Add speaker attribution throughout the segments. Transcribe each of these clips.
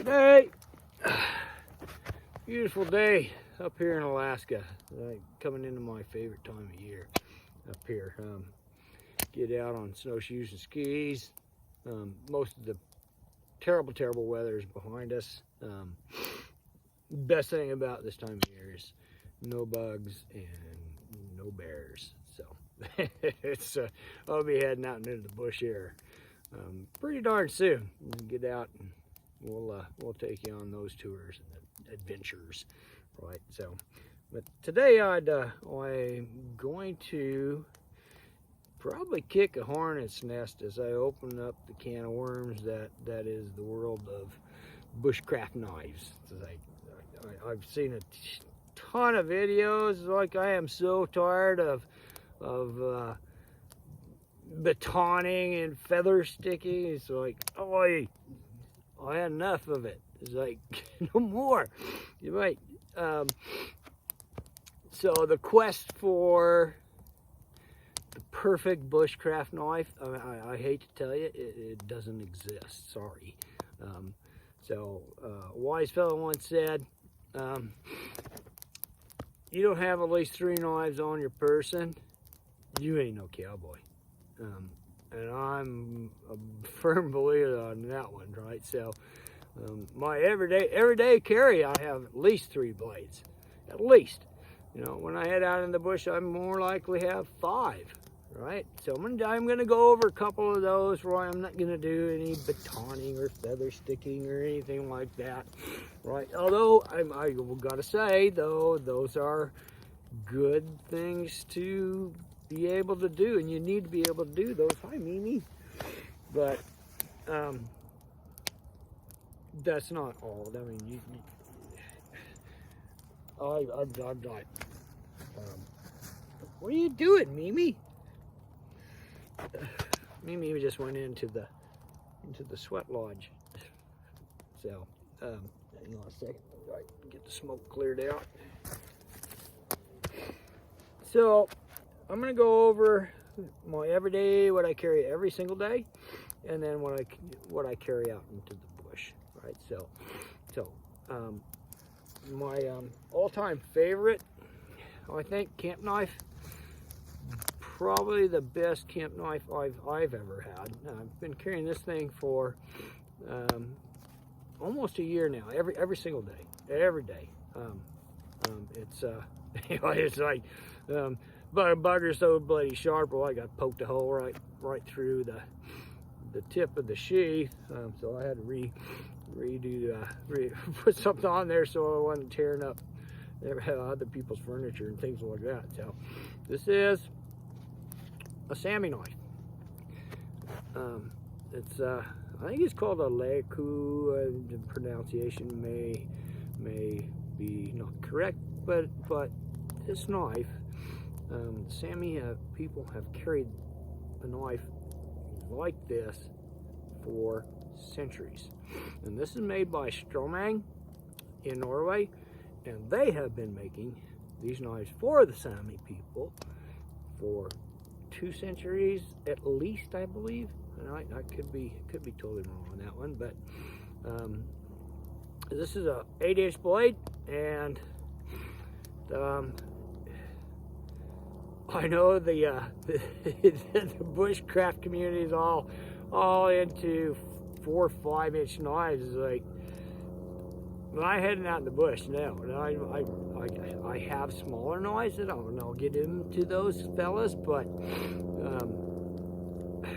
Speaker 1: Today, beautiful day up here in Alaska. Coming into my favorite time of year up here. Get out on snowshoes and skis. Most of the terrible weather is behind us. Best thing about this time of year is no bugs and no bears. So it's I'll be heading out into the bush here pretty darn soon. Get out and we'll take you on those tours and adventures, right? So, but today I'm going to probably kick a hornet's nest as I open up the can of worms that is the world of bushcraft knives. I've seen a ton of videos. Like, I am so tired of batoning and feather sticking. It's like, oh, I had enough of it. It's like, no more. You're right. So the quest for the perfect bushcraft knife, I hate to tell you, it doesn't exist. Sorry. A wise fellow once said, you don't have at least 3 knives on your person, you ain't no cowboy. And I'm a firm believer on that one, right? So my everyday carry, I have at least 3 blades, at least. You know, when I head out in the bush, I'm more likely have 5, right? So I'm gonna go over a couple of those where I'm not gonna do any batoning or feather sticking or anything like that, right? Although I gotta say though, those are good things to be able to do, and you need to be able to do those. Hi, Mimi. But that's not all. I mean, I'm not. What are you doing, Mimi? Mimi just went into the sweat lodge. So, hang on a second. Right, get the smoke cleared out. So, I'm gonna go over my everyday, what I carry every single day, and then what I carry out into the bush, right? So my all-time favorite, I think, camp knife, probably the best camp knife I've ever had. I've been carrying this thing for almost a year now, every single day, every day. It's it's like bugger so bloody sharp. Well, I got poked a hole right through the tip of the sheath, so I had to put something on there so I wasn't tearing up other people's furniture and things like that. So this is a Sammy knife. It's I think it's called a Leiku. The pronunciation may be not correct, but this knife, Sammy people have carried a knife like this for centuries. And this is made by Stromang in Norway, and they have been making these knives for the Sami people for 2 centuries at least, I believe. And I could be totally wrong on that one, but this is a 8-inch blade, and I know the bushcraft community is all into 4 or 5-inch knives. It's like, when I'm heading out in the bush now, and I have smaller knives, and I'll get into those fellas, but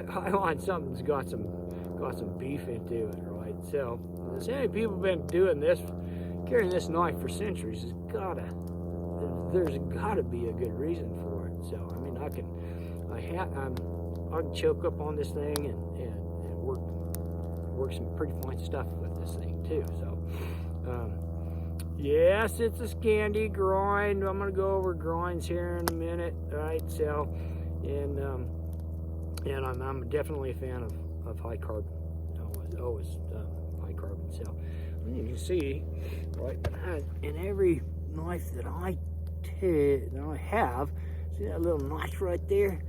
Speaker 1: I want something that's got some beef into it, right? So the same people have been doing this, carrying this knife for centuries. There's gotta be a good reason for it. So I mean, I can choke up on this thing and work some pretty fine stuff with this thing too. So yes, it's a Scandi grind. I'm gonna go over grinds here in a minute, right? So and I'm definitely a fan of high carbon. Always high carbon. So you can see, right, in every knife that I have, see that little notch right there?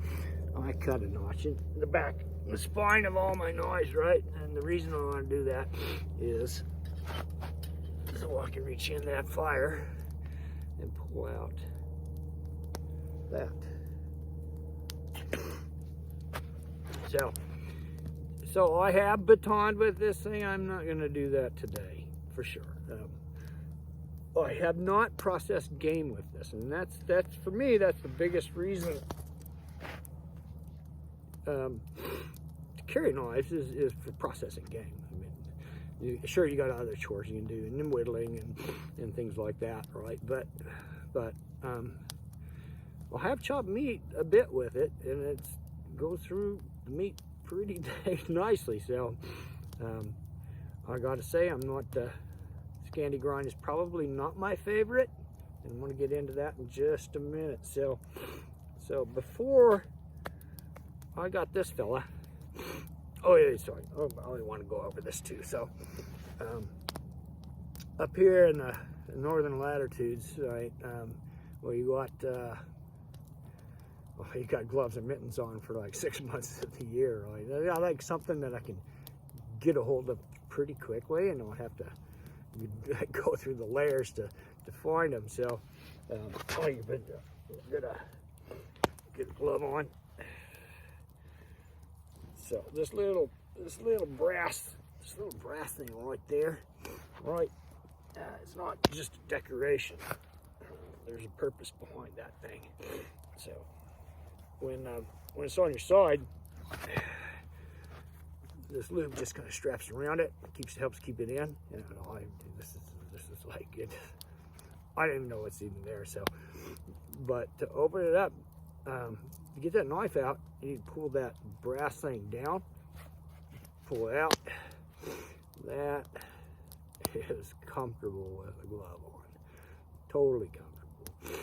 Speaker 1: I cut a notch in the back, the spine of all my knives, right? And the reason I want to do that is so I can reach in that fire and pull out that. So I have batoned with this thing. I'm not going to do that today, for sure. I have not processed game with this, and that's for me, that's the biggest reason to carry knives is for processing game. I mean, sure, you got other chores you can do, and whittling and things like that, right? But I'll have chopped meat a bit with it, and it goes through the meat pretty nicely. So I gotta say, I'm not Scandi grind is probably not my favorite, and I'm going to get into that in just a minute. So before I got this fella, oh yeah, sorry, I want to go over this too. So up here in the northern latitudes, right, well, you got gloves and mittens on for like 6 months of the year, right? I like something that I can get a hold of pretty quickly, and don't have to go through the layers to find them. So you better get a glove on. So this little brass thing right there, right? It's not just a decoration. There's a purpose behind that thing. So when it's on your side, this lube just kind of straps around it, helps keep it in. And this is like it. I don't even know what's even there. So, but to open it up, to get that knife out, you need to pull that brass thing down, pull it out. That is comfortable with a glove on, totally comfortable.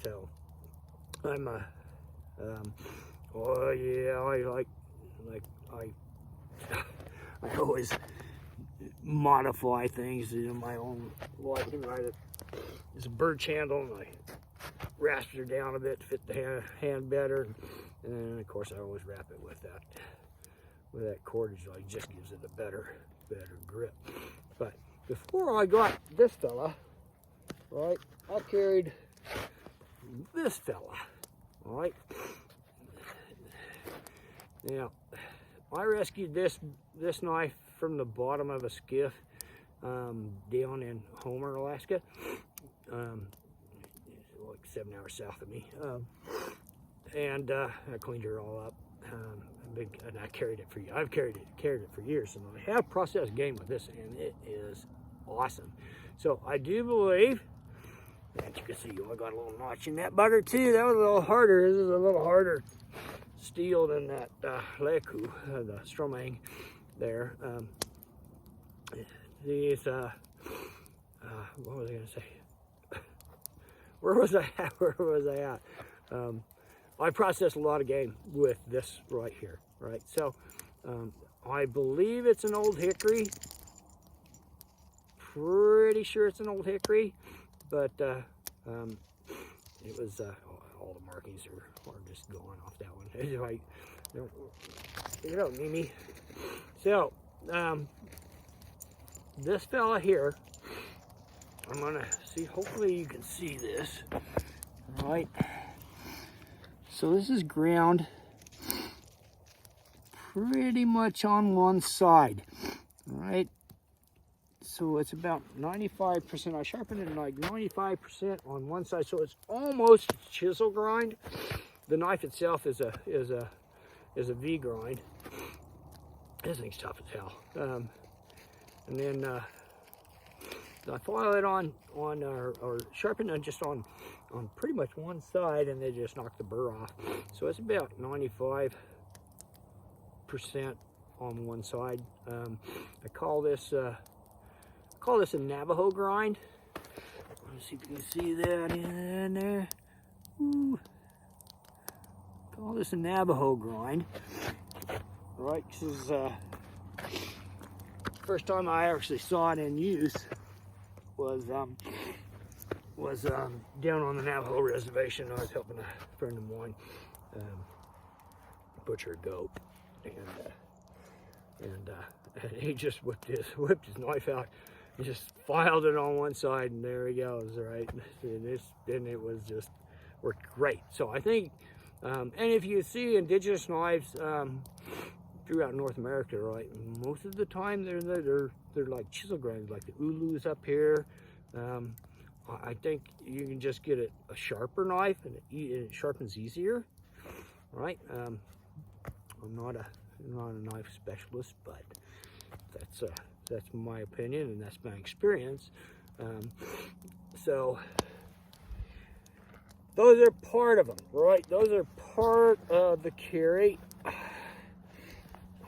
Speaker 1: So I'm oh yeah, I always modify things in my own liking, right? It's a birch handle, and I rasp her down a bit to fit the hand better, and then of course I always wrap it with that cordage, like just gives it a better grip. But before I got this fella, right, I carried this fella, right? Now, I rescued this knife from the bottom of a skiff down in Homer, Alaska, like 7 hours south of me, and I cleaned her all up, and I carried it for you. I've carried it for years, and I have processed game with this, and it is awesome. So I do believe, as you can see, I got a little notch in that bugger too. That was a little harder. This is a little harder steel than that Leku, the Stromang there. These, what was I going to say? Where was I at? I processed a lot of game with this right here, right? So I believe it's an old hickory. Pretty sure it's an old hickory, but it was all the markings are just going off that one. Like, you don't need me. So this fella here, I'm gonna see. Hopefully you can see this. All right. So this is ground pretty much on one side. All right. So it's about 95%. I sharpened it like 95% on one side, so it's almost chisel grind. The knife itself is a V grind. This thing's tough as hell. And then I file it on or sharpen it just on pretty much one side, and they just knock the burr off. So it's about 95% on one side. I call this a Navajo grind. Let's see if you can see that in there. Ooh. Call this a Navajo grind. Right, this is first time I actually saw it in use was down on the Navajo reservation. I was helping a friend of mine butcher a goat, and and he just whipped his knife out. He just filed it on one side, and there he goes, right? And it was just worked great. So I think, and if you see indigenous knives throughout North America, right, most of the time they're like chisel grinders, like the Ulus up here. I think you can just get a sharper knife, and it sharpens easier, right? I'm not a knife specialist, but that's my opinion, and that's my experience. So those are part of them, right? Those are part of the carry.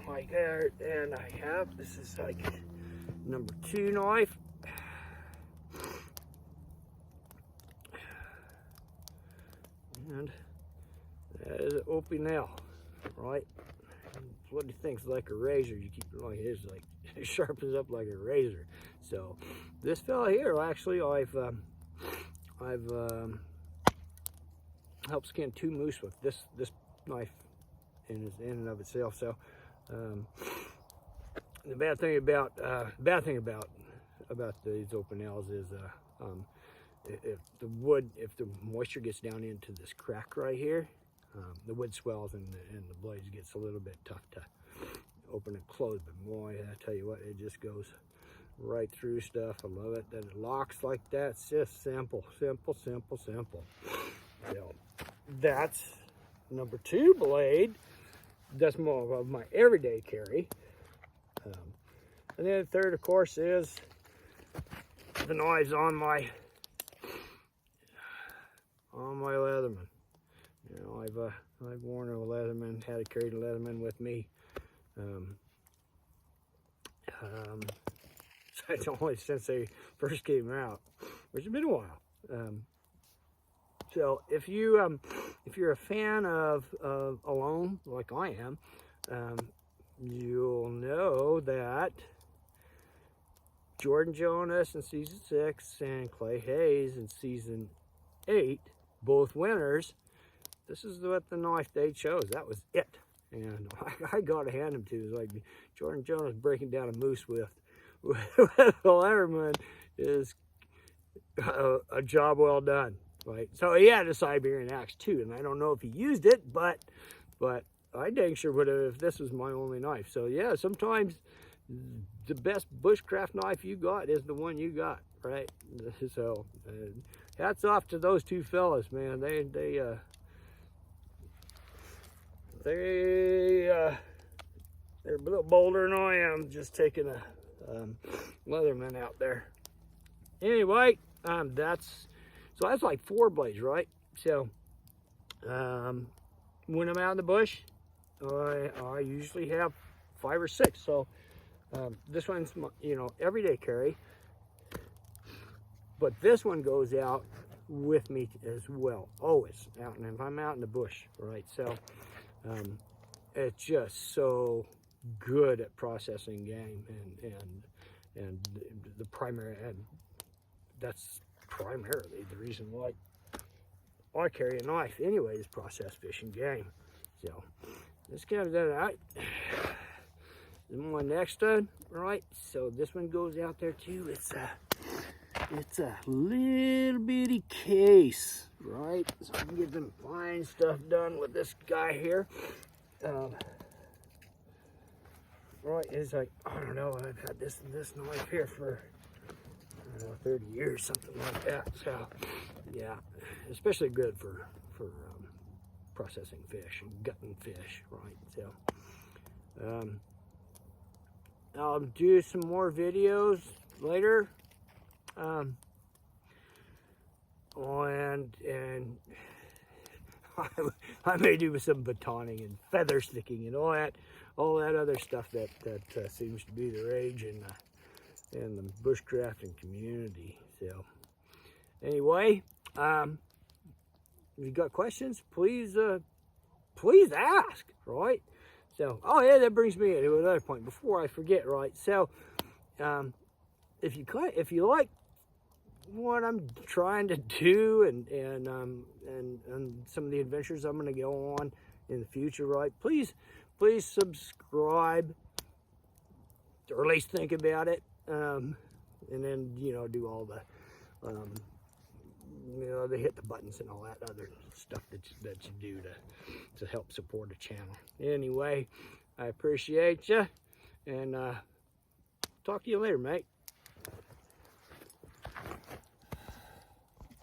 Speaker 1: Like there, and I have, this is like number 2 knife. And that is an Opie nail, right? What do you think? It's like a razor. You keep it like it is, like it sharpens up like a razor. So this fella here, actually, I've helped skin 2 moose with this knife in and of itself. So the bad thing about these open nails is if the moisture gets down into this crack right here, the wood swells and the blades gets a little bit tough to open and close. But boy, I tell you what, it just goes right through stuff. I love it that it locks like that. It's just simple. So that's number 2 blade. That's more of my everyday carry. And then the third, of course, is the knives on my Leatherman. You know, I've worn a Leatherman, had to carry the Leatherman with me. It's only since they first came out, which has been a while. So if you're a fan of Alone, like I am, you'll know that Jordan Jonas in season 6 and Clay Hayes in season 8, both winners, this is what the knife they chose. That was it. And I got to hand them to. It's like Jordan Jonas breaking down a moose with the Leatherman is a job well done, right? So he had a Siberian axe too, and I don't know if he used it, but I dang sure would have if this was my only knife. So yeah, sometimes the best bushcraft knife you got is the one you got, right? So hats off to those 2 fellas, man. They're a little bolder than I am, just taking a Leatherman out there. Anyway, that's like 4 blades, right? So when I'm out in the bush, I usually have 5 or 6. So this one's my, everyday carry, but this one goes out with me as well, always out. And if I'm out in the bush, right? So it's just so good at processing game, and the primary, and that's primarily the reason why I carry a knife anyway, is process fishing game. So let's get that out. Then my next one, right? So this one goes out there too. It's a little bitty case, right? So I can get some fine stuff done with this guy here. Right, it's like, I don't know, I've had this knife here for 30 years, something like that. So yeah, especially good for processing fish and gutting fish, right? So I'll do some more videos later, and I may do some batoning and feather sticking and all that other stuff that seems to be the rage in the bushcrafting community. So anyway, if you got questions, please ask, right? So, oh yeah, that brings me to another point before I forget, right? So if you like what I'm trying to do and some of the adventures I'm going to go on in the future, right? Please subscribe or at least think about it, and then, you know, do all the, you know, they hit the buttons and all that other stuff that you do to help support the channel. Anyway, I appreciate you, and talk to you later, mate.